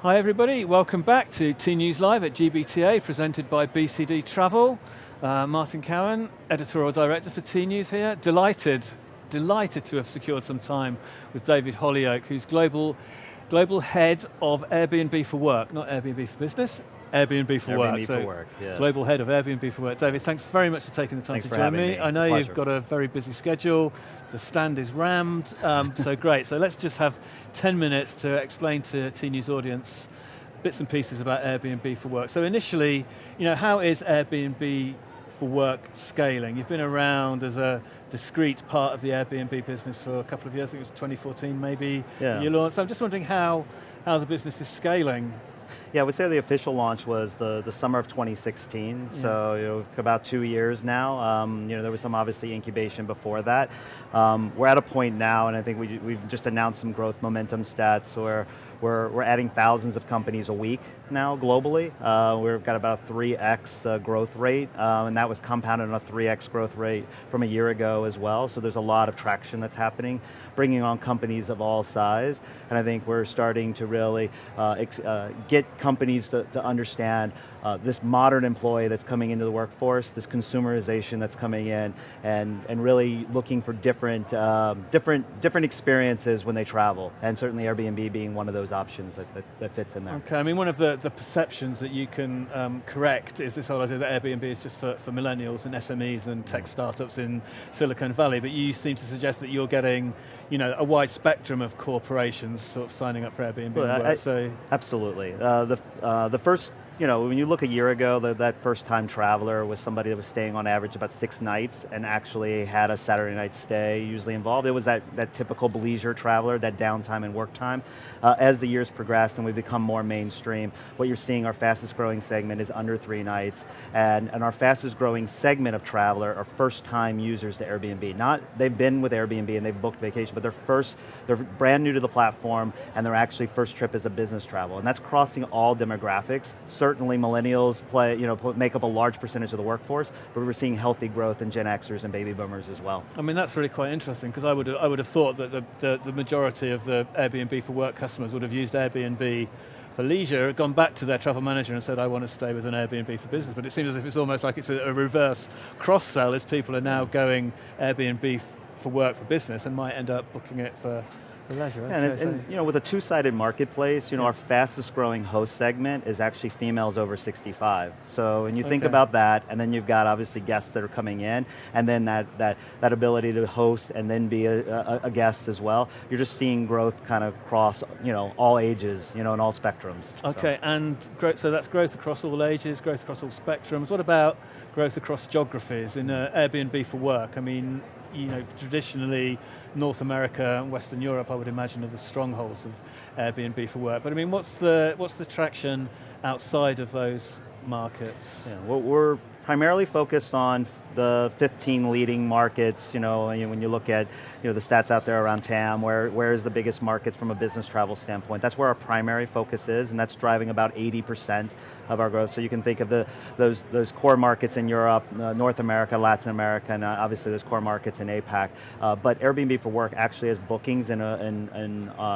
Hi everybody, welcome back to Tnooz Live at GBTA, presented by BCD Travel. Martin Cowan, Editorial Director for Tnooz here. Delighted to have secured some time with David Holyoke, who's Global Head of Airbnb for Work, not Airbnb for Business, Airbnb for Work. Airbnb for Work, yes. Global Head of Airbnb for Work. David, thanks very much for taking the time Thanks to for join having me. me. I know It's a you've pleasure. got a very busy schedule, the stand is rammed, so great. So let's just have 10 minutes to explain to Tnooz audience bits and pieces about Airbnb for Work. So initially, how is Airbnb for Work scaling? You've been around as a discrete part of the Airbnb business for a couple of years. I think it was 2014 maybe you launched. So I'm just wondering how the business is scaling. Yeah, I would say the official launch was the summer of 2016, so about 2 years now. There was some obviously incubation before that. We're at a point now, and I think we've just announced some growth momentum stats where we're adding thousands of companies a week now globally. We've got about a 3x growth rate, and that was compounded on a 3x growth rate from a year ago as well. So there's a lot of traction that's happening, bringing on companies of all size, and I think we're starting to really get companies to understand this modern employee that's coming into the workforce, this consumerization that's coming in, and really looking for different experiences when they travel, and certainly Airbnb being one of those options that fits in there. Okay, I mean one of the perceptions that you can correct is this whole idea that Airbnb is just for millennials and SMEs and tech startups in Silicon Valley, but you seem to suggest that you're getting a wide spectrum of corporations sort of signing up for Airbnb. Well, absolutely. The first, when you look a year ago, that first-time traveler was somebody that was staying on average about 6 nights and actually had a Saturday night stay usually involved. It was that typical leisure traveler, that downtime and work time. As the years progress and we become more mainstream, what you're seeing, our fastest growing segment is under 3 nights, and our fastest growing segment of traveler are first-time users to Airbnb. They've been with Airbnb and they've booked vacation, but they're brand new to the platform, and they're actually first trip as a business travel, and that's crossing all demographics. Certainly millennials make up a large percentage of the workforce, but we're seeing healthy growth in Gen Xers and baby boomers as well. I mean, that's really quite interesting, because I would have thought that the majority of the Airbnb for Work customers would have used Airbnb for leisure, gone back to their travel manager and said, I want to stay with an Airbnb for business, but it seems as if it's almost like it's a reverse cross-sell, as people are now going Airbnb for work for business and might end up booking it for leisure. And with a two-sided marketplace, our fastest growing host segment is actually females over 65. So when you think about that, and then you've got obviously guests that are coming in, and then that ability to host and then be a guest as well, you're just seeing growth kind of across all ages, and all spectrums. Okay, and so that's growth across all ages, growth across all spectrums. What about growth across geographies in Airbnb for Work? I mean, traditionally North America and Western Europe, I would imagine, are the strongholds of Airbnb for Work. But I mean, what's the traction outside of those markets? Yeah, well, we're primarily focused on the 15 leading markets. When you look at the stats out there around TAM, where is the biggest markets from a business travel standpoint? That's where our primary focus is, and that's driving about 80% of our growth. So you can think of those core markets in Europe, North America, Latin America, and obviously those core markets in APAC. But Airbnb for Work actually has bookings in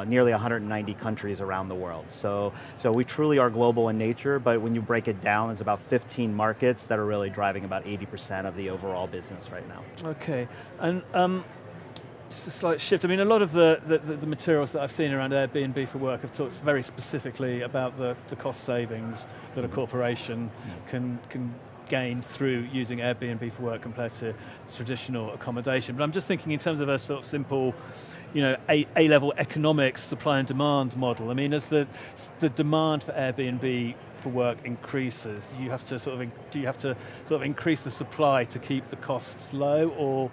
nearly 190 countries around the world. So we truly are global in nature, but when you break it down, it's about 15 markets that are really driving about 80% of the overall business right now. Okay, and just a slight shift. I mean, a lot of the materials that I've seen around Airbnb for Work have talked very specifically about the cost savings that a corporation can gain through using Airbnb for Work compared to traditional accommodation. But I'm just thinking in terms of a sort of simple, A-level economics, supply and demand model. I mean, as the demand for Airbnb for Work increases, do you have to sort of increase the supply to keep the costs low, or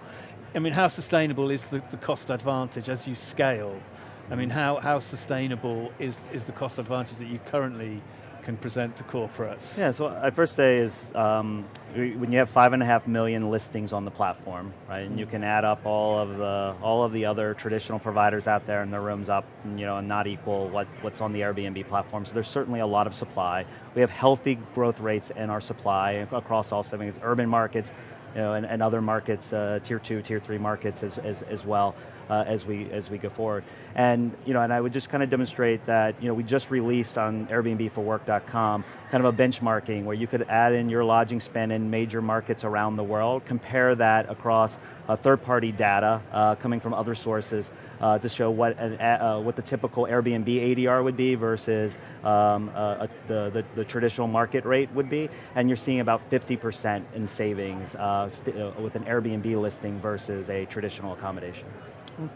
I mean, how sustainable is the cost advantage as you scale? I mean, how sustainable is the cost advantage that you currently can present to corporates? Yeah, so I first say is when you have 5.5 million listings on the platform, right, and you can add up all of the other traditional providers out there, and their rooms up, and not equal what's on the Airbnb platform. So there's certainly a lot of supply. We have healthy growth rates in our supply across all segments, urban markets, and other markets, tier 2, tier 3 markets as well. as we go forward. And and I would just kind of demonstrate that we just released on Airbnb4work.com kind of a benchmarking where you could add in your lodging spend in major markets around the world, compare that across third-party data coming from other sources to show what the typical Airbnb ADR would be versus the traditional market rate would be, and you're seeing about 50% in savings with an Airbnb listing versus a traditional accommodation.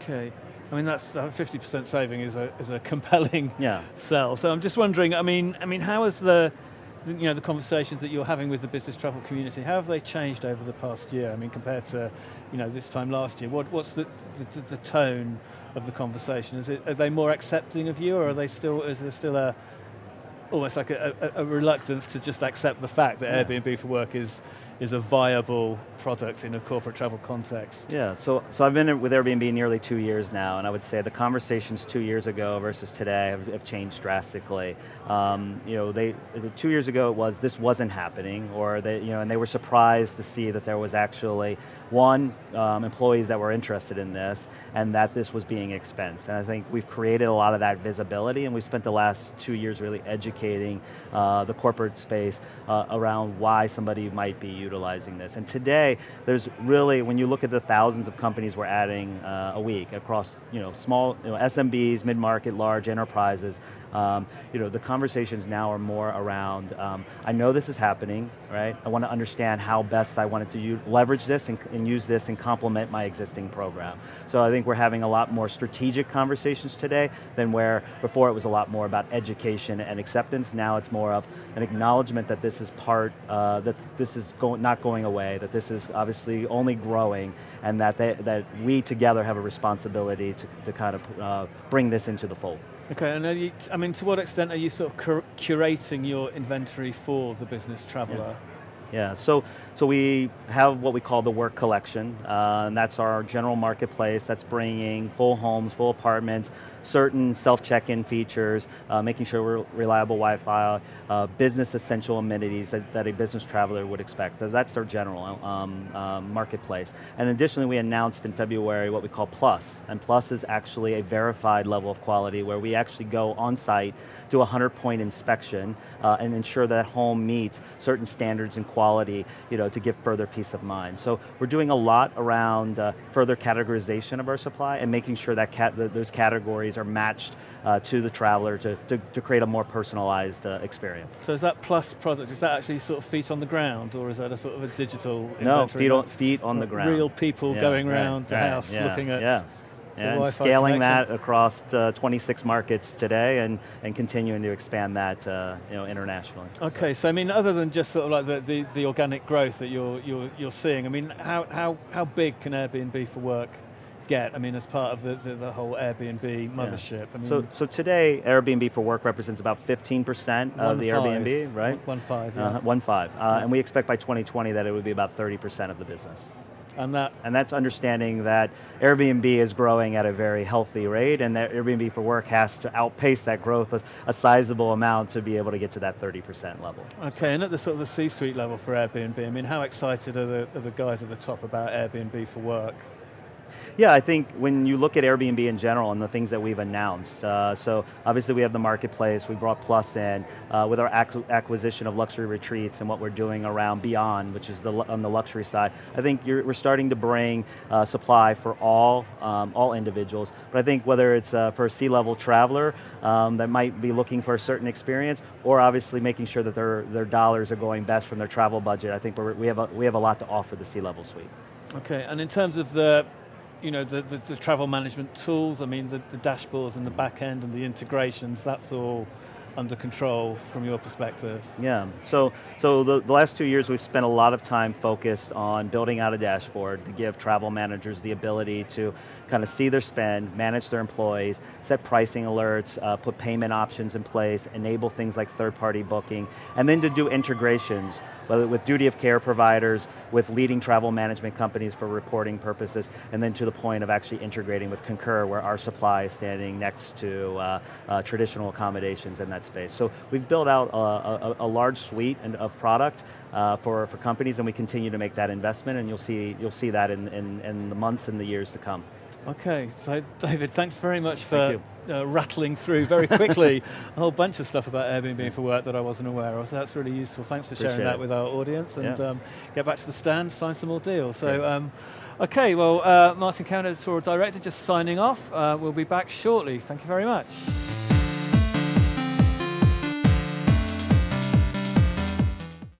Okay. I mean, that's 50% saving is a compelling sell. So I'm just wondering, I mean, how has the conversations that you're having with the business travel community, how have they changed over the past year? I mean, compared to this time last year, what's the tone of the conversation? Are they more accepting of you, or is there still almost like a reluctance to just accept the fact that Airbnb for Work is a viable product in a corporate travel context? Yeah, so I've been with Airbnb nearly 2 years now, and I would say the conversations 2 years ago versus today have changed drastically. 2 years ago this wasn't happening, or and they were surprised to see that there was actually employees that were interested in this, and that this was being expensed. And I think we've created a lot of that visibility, and we've spent the last 2 years really educating the corporate space around why somebody might be utilizing this. And today, there's really, when you look at the thousands of companies we're adding a week across small SMBs, mid-market, large enterprises, the conversations now are more around, I know this is happening, right? I want to understand how best I wanted to leverage this and use this and complement my existing program. So I think we're having a lot more strategic conversations today than where before it was a lot more about education and acceptance. Now it's more of an acknowledgement that this is that this is not going away, that this is obviously only growing, and that we together have a responsibility to kind of bring this into the fold. Okay, and to what extent are you sort of curating your inventory for the business traveler? Yeah, so we have what we call the Work Collection, and that's our general marketplace that's bringing full homes, full apartments, certain self-check-in features, making sure we're reliable Wi-Fi, business essential amenities that a business traveler would expect. That's our general marketplace. And additionally, we announced in February what we call Plus, and Plus is actually a verified level of quality where we actually go on site, do a 100-point inspection, and ensure that home meets certain standards and quality, to give further peace of mind. So we're doing a lot around further categorization of our supply and making sure that those categories are matched to the traveler to create a more personalized experience. So is that Plus product, is that actually sort of feet on the ground, or is that a sort of a digital inventory? No, feet on the ground. Real people going around the house looking at and scaling that across 26 markets today, and continuing to expand that internationally. Okay, so I mean, other than just sort of like the organic growth that you're seeing, I mean, how big can Airbnb for Work get? I mean, as part of the whole Airbnb mothership. I mean, so today, Airbnb for Work represents about 15% of the Airbnb, right? 1.5, yeah. 1.5, and we expect by 2020 that it would be about 30% of the business. And that's understanding that Airbnb is growing at a very healthy rate, and that Airbnb for Work has to outpace that growth a sizable amount to be able to get to that 30% level. Okay, and at the sort of the C-suite level for Airbnb, I mean, how excited are the guys at the top about Airbnb for Work? Yeah, I think when you look at Airbnb in general and the things that we've announced, so obviously we have the marketplace, we brought Plus in, with our acquisition of luxury retreats and what we're doing around Beyond, which is on the luxury side. I think we're starting to bring supply for all individuals, but I think whether it's for a C-level traveler that might be looking for a certain experience, or obviously making sure that their dollars are going best from their travel budget, I think we have a lot to offer the C-level suite. Okay, and in terms of the travel management tools, I mean, the dashboards and the back end and the integrations, that's all under control from your perspective? Yeah, so the last 2 years we've spent a lot of time focused on building out a dashboard to give travel managers the ability to kind of see their spend, manage their employees, set pricing alerts, put payment options in place, enable things like third-party booking, and then to do integrations, whether with duty of care providers, with leading travel management companies for reporting purposes, and then to the point of actually integrating with Concur, where our supply is standing next to traditional accommodations in that space. So we've built out a large suite of product for companies, and we continue to make that investment, and you'll see that in the months and the years to come. Okay, so David, thanks very much Thank for rattling through very quickly a whole bunch of stuff about Airbnb for work that I wasn't aware of. So that's really useful. Thanks for sharing Appreciate that it. with our audience, and Yeah. get back to the stand, sign some more deals. So, okay, well, Martin Cowan, editorial director, just signing off. We'll be back shortly. Thank you very much.